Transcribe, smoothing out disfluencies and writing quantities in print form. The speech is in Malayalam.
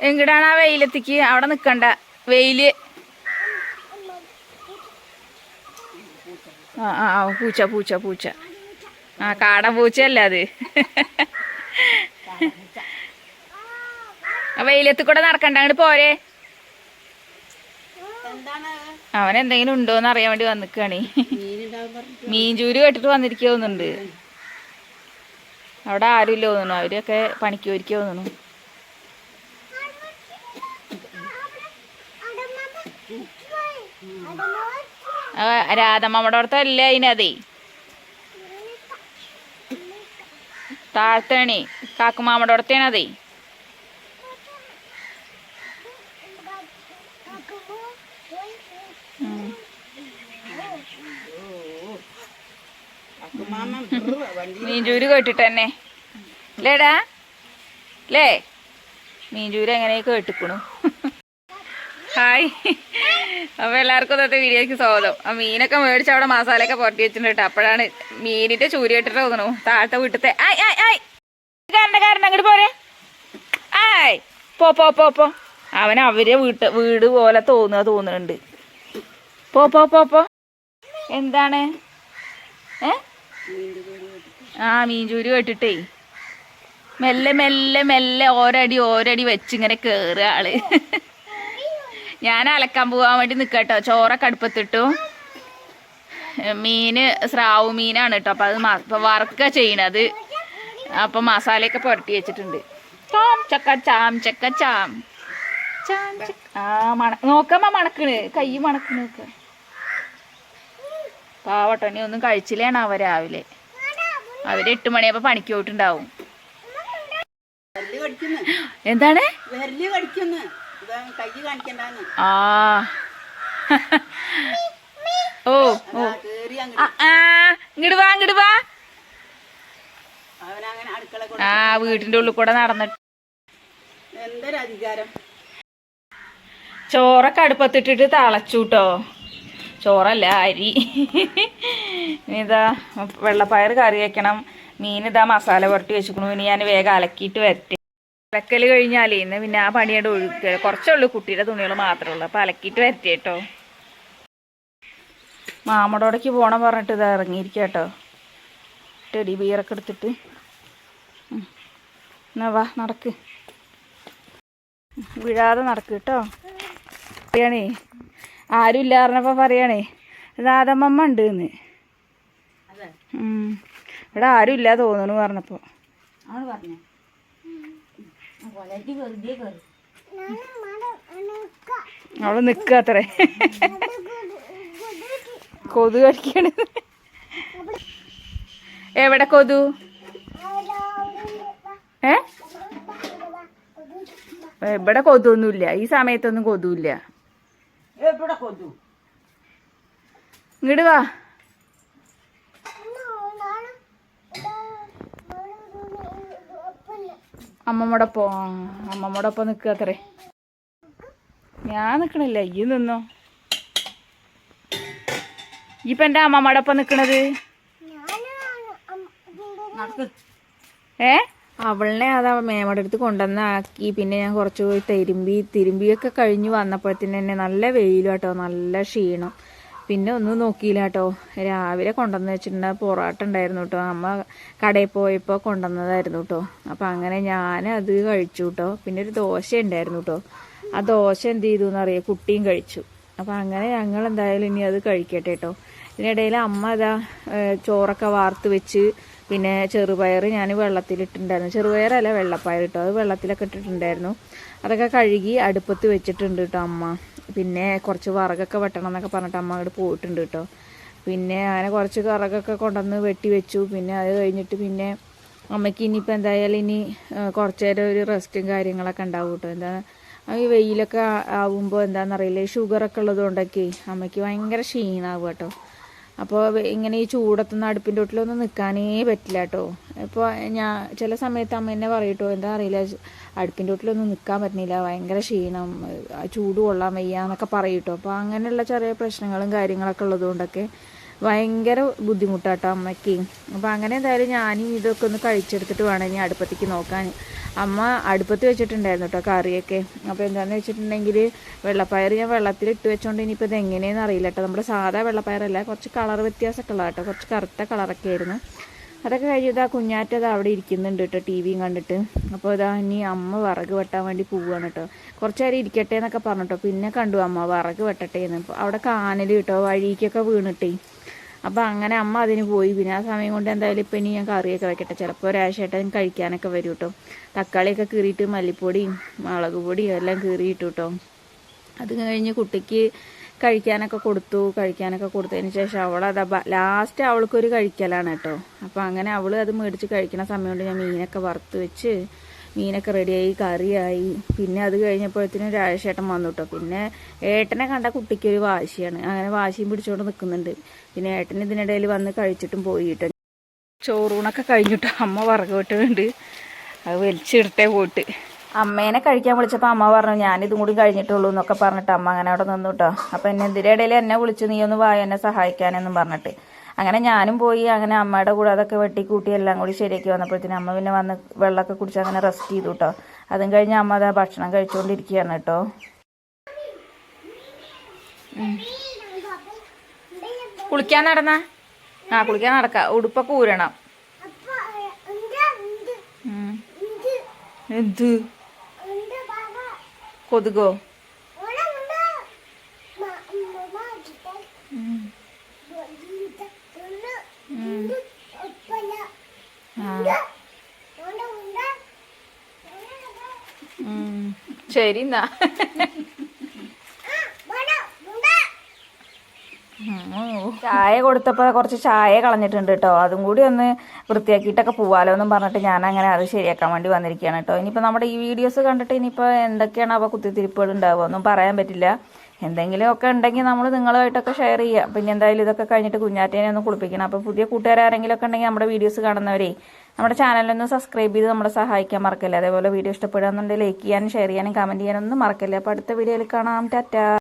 എങ്ങടാണ് ആ വെയിലെത്തിക്ക്? അവിടെ നിക്കണ്ട, വെയില്. പൂച്ച പൂച്ച പൂച്ച. കാടൻ പൂച്ചയല്ല അത്. വെയിലത്ത് കൂടെ നടക്കണ്ട, അങ്ങോട്ട് പോരെ. അവനെന്തെങ്കിലും ഉണ്ടോന്ന് അറിയാൻ വേണ്ടി വന്നിക്കാണേ. മീൻചൂര് കേട്ടിട്ട് വന്നിരിക്കുന്നുണ്ട്. അവിടെ ആരും ഇല്ല തോന്നുന്നു, അവരൊക്കെ പണിക്ക് പോയിരിക്കുക തോന്നുന്നു. രാധമ്മയുടെ അടുത്തല്ലേ അതിനതേ, താഴത്തേണേ കാക്കുമാമ്മയുടെ അടുത്തേണ് അതേ. മീൻചൂര് കേട്ടിട്ട് തന്നെ അല്ലേടാ, അല്ലേ? മീൻചൂര് എങ്ങനെ കേട്ടിക്കണു. ഹായ്, അപ്പോൾ എല്ലാവർക്കും ഇന്നത്തെ വീഡിയോയ്ക്ക് സ്വാഗതം. ആ മീനൊക്കെ മേടിച്ച് അവിടെ മസാലയൊക്കെ പുരട്ടി വെച്ചിട്ടുണ്ട് കേട്ടോ. അപ്പോഴാണ് മീനിന്റെ ചൂരി കേട്ടിട്ട് തോന്നണു താഴത്തെ വീട്ടത്തെ. കാരണം അങ്ങോട്ട് പോരെ. ആയ് പോ. അവരെ വീട് പോലെ തോന്നുന്നുണ്ട്. പോ. എന്താണ്? മീൻചൂര് കേട്ടിട്ടേ മെല്ലെ ഓരടി വെച്ചിങ്ങനെ കേറുക ആള്. ഞാൻ അലക്കാൻ പോകാൻ വേണ്ടി നിൽക്കട്ടോ. ചോറൊക്കെ അടുപ്പത്തിട്ടു. മീന് സ്രാവ് മീനാണ് കേട്ടോ. അപ്പം അത് ഇപ്പം വറുക്ക ചെയ്യണത്. അപ്പം മസാലയൊക്കെ പുരട്ടി വെച്ചിട്ടുണ്ട്. ചാം നോക്കമ്മ മണക്കണ്, കൈ മണക്കണ് നോക്ക. പാവട്ടണി ഒന്നും കഴിച്ചില്ലാണ് അവ രാവിലെ. അവര് 8 മണിയാകുമ്പോ പണിക്ക് പോയിട്ടുണ്ടാവും. എന്താണ്? ഇങ്ങട് വാ. വീട്ടിന്റെ ഉള്ളിൽ കൂടെ നടന്നിട്ട് ചോറൊക്കെ അടുപ്പത്തിട്ടിട്ട് തളച്ചൂട്ടോ. ചോറല്ല, അരി. ഇതാ വെള്ളപ്പയർ കറി വെക്കണം. മീനിതാ മസാല പുരട്ടി വെച്ചിക്കണു. ഇനി ഞാൻ വേഗം അലക്കിയിട്ട് വരട്ടെ. അലക്കൽ കഴിഞ്ഞാലേ ഇന്ന് പിന്നെ ആ പണിയോട് ഒഴുക്കുക. കുറച്ചുള്ളൂ, കുട്ടിയുടെ തുണികൾ മാത്രമേ ഉള്ളൂ. അപ്പം അലക്കിയിട്ട് വരട്ടെ കേട്ടോ. മാമടോടേക്ക് പോകണം പറഞ്ഞിട്ട് ഇതാ ഇറങ്ങിയിരിക്കുക കേട്ടോ. ടെഡി ബിയറൊക്കെ എടുത്തിട്ട്. എന്നാ വാ നടക്ക്, വീഴാതെ നടക്ക് കേട്ടോ. പറയണേ ആരും ഇല്ല പറഞ്ഞപ്പോൾ പറയണേ രാധമ്മ ഉണ്ട് എന്ന്. ഇവിടെ ആരും ഇല്ല തോന്നുന്നു പറഞ്ഞപ്പോൾ അവള് നിക്കത്രേ. കൊതു കടിക്കണ. എവിടെ കൊതു? ഇവിടെ കൊതുവൊന്നുമില്ല, ഈ സമയത്തൊന്നും കൊതുവില്ല. ഇങ്ങോട്ട് വാ. അമ്മമ്മോടൊപ്പം നിൽക്കത്രേ. ഞാൻ നിക്കണില്ല, ഈ നിന്നോ. ഇപ്പൊ എൻ്റെ അമ്മമ്മോടൊപ്പം നിക്കണത്. അവളിനെ അതാ മേമയുടെ അടുത്ത് കൊണ്ടുവന്നാക്കി. പിന്നെ ഞാൻ കുറച്ച് പോയി തിരുമ്പിയൊക്കെ കഴിഞ്ഞ് വന്നപ്പോഴത്തേന് തന്നെ നല്ല വെയിലും കേട്ടോ, നല്ല ക്ഷീണം. പിന്നെ ഒന്നും നോക്കിയില്ല കേട്ടോ. രാവിലെ കൊണ്ടുവന്ന് വെച്ചിട്ടുണ്ട് പൊറോട്ട ഉണ്ടായിരുന്നു കേട്ടോ. അമ്മ കടയിൽ പോയപ്പോൾ കൊണ്ടുവന്നതായിരുന്നു കേട്ടോ. അപ്പം അങ്ങനെ ഞാൻ അത് കഴിച്ചു കേട്ടോ. പിന്നെ ഒരു ദോശ ഉണ്ടായിരുന്നു കേട്ടോ. ആ ദോശ എന്ത് ചെയ്തു എന്നറിയാം, കുട്ടിയും കഴിച്ചു. അപ്പം അങ്ങനെ ഞങ്ങൾ എന്തായാലും ഇനി അത് കഴിക്കട്ടെ കേട്ടോ. ഇതിനിടയിൽ അമ്മ ഇതാ ചോറൊക്കെ വാർത്ത് വെച്ച്. പിന്നെ ചെറുപയർ ഞാൻ വെള്ളത്തിലിട്ടുണ്ടായിരുന്നു. ചെറുപയറല്ല, വെള്ളപ്പയർ കേട്ടോ. അത് വെള്ളത്തിലൊക്കെ ഇട്ടിട്ടുണ്ടായിരുന്നു. അതൊക്കെ കഴുകി അടുപ്പത്ത് വെച്ചിട്ടുണ്ട് കേട്ടോ അമ്മ. പിന്നെ കുറച്ച് വിറകൊക്കെ വെട്ടണം എന്നൊക്കെ പറഞ്ഞിട്ട് അമ്മ അങ്ങോട്ട് പോയിട്ടുണ്ട് കേട്ടോ. പിന്നെ അങ്ങനെ കുറച്ച് വിറകൊക്കെ കൊണ്ടുവന്ന് വെട്ടി വെച്ചു. പിന്നെ അത് കഴിഞ്ഞിട്ട് പിന്നെ അമ്മയ്ക്ക് ഇനിയിപ്പോൾ എന്തായാലും ഇനി കുറച്ച് നേരം ഒരു റെസ്റ്റും കാര്യങ്ങളൊക്കെ ഉണ്ടാവും കേട്ടോ. എന്താ ഈ വെയിലൊക്കെ ആവുമ്പോൾ എന്താണെന്നറിയില്ല, ഷുഗറൊക്കെ ഉള്ളത് കൊണ്ടൊക്കെ അമ്മയ്ക്ക് ഭയങ്കര ക്ഷീണമാവും കേട്ടോ. അപ്പോൾ ഇങ്ങനെ ഈ ചൂടത്തുനിന്ന് അടുപ്പിൻ്റെ വീട്ടിലൊന്നും നിൽക്കാനേ പറ്റില്ല കേട്ടോ. ഇപ്പോൾ ഞാൻ ചില സമയത്ത് അമ്മ എന്നെ പറയും കേട്ടോ, എന്താ അറിയില്ല, അടുപ്പിൻ്റെ വീട്ടിലൊന്നും നിൽക്കാൻ പറ്റുന്നില്ല, ഭയങ്കര ക്ഷീണം, ചൂട് കൊള്ളാൻ വയ്യ എന്നൊക്കെ പറയും കേട്ടോ. അപ്പോൾ അങ്ങനെയുള്ള ചെറിയ പ്രശ്നങ്ങളും കാര്യങ്ങളൊക്കെ ഉള്ളതുകൊണ്ടൊക്കെ ഭയങ്കര ബുദ്ധിമുട്ടാട്ടോ അമ്മയ്ക്ക്. അപ്പോൾ അങ്ങനെ എന്തായാലും ഞാനും ഇതൊക്കെ ഒന്ന് കഴിച്ചെടുത്തിട്ട് വേണം ഇനി അടുപ്പത്തേക്ക് നോക്കാൻ. അമ്മ അടുപ്പത്ത് വെച്ചിട്ടുണ്ടായിരുന്നു കേട്ടോ കറിയൊക്കെ. അപ്പോൾ എന്താണെന്ന് വെച്ചിട്ടുണ്ടെങ്കിൽ വെള്ളപ്പയർ ഞാൻ വെള്ളത്തിലിട്ട് വെച്ചോണ്ട് ഇനിയിപ്പോൾ ഇത് എങ്ങനെയെന്ന് അറിയില്ല കേട്ടോ. നമ്മുടെ സാധാ വെള്ളപ്പയറല്ല, കുറച്ച് കളർ വ്യത്യാസമൊക്കെ ഉള്ള കേട്ടോ, കുറച്ച് കറുത്ത കളറൊക്കെ ആയിരുന്നു. അതൊക്കെ കഴിഞ്ഞത് ആ കുഞ്ഞാറ്റത് അവിടെ ഇരിക്കുന്നുണ്ട് കേട്ടോ ടി വിയും കണ്ടിട്ട്. അപ്പോൾ ഇതാ ഇനി അമ്മ വിറക് വെട്ടാൻ വേണ്ടി പോവുകയാണ് കേട്ടോ. കുറച്ച് നേരം ഇരിക്കട്ടെ എന്നൊക്കെ പറഞ്ഞിട്ടോ. പിന്നെ കണ്ടു അമ്മ വിറക് വെട്ടട്ടെ എന്ന്. അപ്പോൾ അവിടെ കാനൽ കേട്ടോ വഴിക്കൊക്കെ വീണിട്ടേ. അപ്പോൾ അങ്ങനെ അമ്മ അതിന് പോയി. പിന്നെ ആ സമയം കൊണ്ട് എന്തായാലും ഇപ്പം ഇനി ഞാൻ കറിയൊക്കെ വെക്കട്ടെ. ചിലപ്പോൾ ഒരാഴ്ചയായിട്ട് കഴിക്കാനൊക്കെ വരും കേട്ടോ. തക്കാളിയൊക്കെ കീറിയിട്ട് മല്ലിപ്പൊടിയും മുളക് പൊടിയും എല്ലാം കീറിയിട്ടു കേട്ടോ. അത് കഴിഞ്ഞ് കുട്ടിക്ക് കഴിക്കാനൊക്കെ കൊടുത്തതിന് ശേഷം അവളത് ലാസ്റ്റ് അവൾക്കൊരു കഴിക്കലാണ് കേട്ടോ. അപ്പോൾ അങ്ങനെ അവൾ അത് മേടിച്ച് കഴിക്കുന്ന സമയം കൊണ്ട് ഞാൻ മീനൊക്കെ വറുത്ത് വെച്ച് മീനൊക്കെ റെഡിയായി, കറിയായി. പിന്നെ അത് കഴിഞ്ഞപ്പോഴത്തേനും രാജേഷേട്ടൻ വന്നു കേട്ടോ. പിന്നെ ഏട്ടനെ കണ്ട കുട്ടിക്കൊരു വാശിയാണ്, അങ്ങനെ വാശിയും പിടിച്ചുകൊണ്ട് നിൽക്കുന്നുണ്ട്. പിന്നെ ഏട്ടൻ ഇതിനിടയിൽ വന്ന് കഴിച്ചിട്ടും പോയി കേട്ടോ. ചോറൂണൊക്കെ കഴിഞ്ഞിട്ടോ അമ്മ വിറക് വെട്ടുന്നുണ്ട്, അത് വലിച്ചിടട്ടെ പോയിട്ട്. അമ്മേനെ കഴിക്കാൻ വിളിച്ചപ്പോൾ അമ്മ പറഞ്ഞു ഞാനിതും കൂടി കഴിഞ്ഞിട്ടുള്ളൂ എന്നൊക്കെ പറഞ്ഞിട്ട് അമ്മ അങ്ങനെ അവിടെ നിന്നു കേട്ടോ. അപ്പോൾ എന്നെ ഇതിനിടയിൽ എന്നെ വിളിച്ചു, നീ ഒന്ന് വായ എന്നെ സഹായിക്കാനെന്നും പറഞ്ഞിട്ട്. അങ്ങനെ ഞാനും പോയി. അങ്ങനെ അമ്മയുടെ കൂടെ അതൊക്കെ വെട്ടിക്കൂട്ടി എല്ലാം കൂടി ശരിയാക്കി വന്നപ്പോഴത്തേനും അമ്മ പിന്നെ വന്ന് വെള്ളമൊക്കെ കുടിച്ച് അങ്ങനെ റെസ്റ്റ് ചെയ്തു കേട്ടോ. അതും കഴിഞ്ഞ് അമ്മ അതാ ഭക്ഷണം കഴിച്ചുകൊണ്ടിരിക്കുകയാണ് കേട്ടോ. കുളിക്കാൻ നടന്ന കുളിക്കാൻ നടക്കാം, ഉടുപ്പൊക്കെ ഊരണം. എന്ത് കൊതുകോ? ശരി എന്നാ. ചായ കൊടുത്തപ്പോൾ കുറച്ച് ചായ കളഞ്ഞിട്ടുണ്ട് കേട്ടോ. അതും കൂടി ഒന്ന് വൃത്തിയാക്കിയിട്ടൊക്കെ പോവാലോ എന്നും പറഞ്ഞിട്ട് ഞാൻ അങ്ങനെ അത് ശരിയാക്കാൻ വേണ്ടി വന്നിരിക്കുകയാണ് കേട്ടോ. ഇനിയിപ്പോൾ നമ്മുടെ ഈ വീഡിയോസ് കണ്ടിട്ട് ഇനിയിപ്പോൾ എന്തൊക്കെയാണ് അവ കുത്തിത്തിരിപ്പുകൾ ഉണ്ടാവുക ഒന്നും പറയാൻ പറ്റില്ല. എന്തെങ്കിലുമൊക്കെ ഉണ്ടെങ്കിൽ നമ്മൾ നിങ്ങളുമായിട്ടൊക്കെ ഷെയർ ചെയ്യുക. പിന്നെ എന്തായാലും ഇതൊക്കെ കഴിഞ്ഞിട്ട് കുഞ്ഞാറ്റേനെ ഒന്ന് കുളിപ്പിക്കണം. അപ്പോൾ പുതിയ കൂട്ടുകാരെങ്കിലും ഒക്കെ ഉണ്ടെങ്കിൽ നമ്മുടെ വീഡിയോസ് കാണുന്നവരെ നമ്മുടെ ചാനലൊന്ന് സബ്സ്ക്രൈബ് ചെയ്ത് നമ്മളെ സഹായിക്കാൻ മറക്കല്ലേ. അതേപോലെ വീഡിയോ ഇഷ്ടപ്പെടുകയെന്നുണ്ടെങ്കിൽ ലൈക്ക് ചെയ്യാനും ഷെയർ ചെയ്യാനും കമൻറ്റ് ചെയ്യാനൊന്നും മറക്കല്ലേ. അപ്പോൾ അടുത്ത വീഡിയോയിൽ കാണാം. ടാറ്റാ.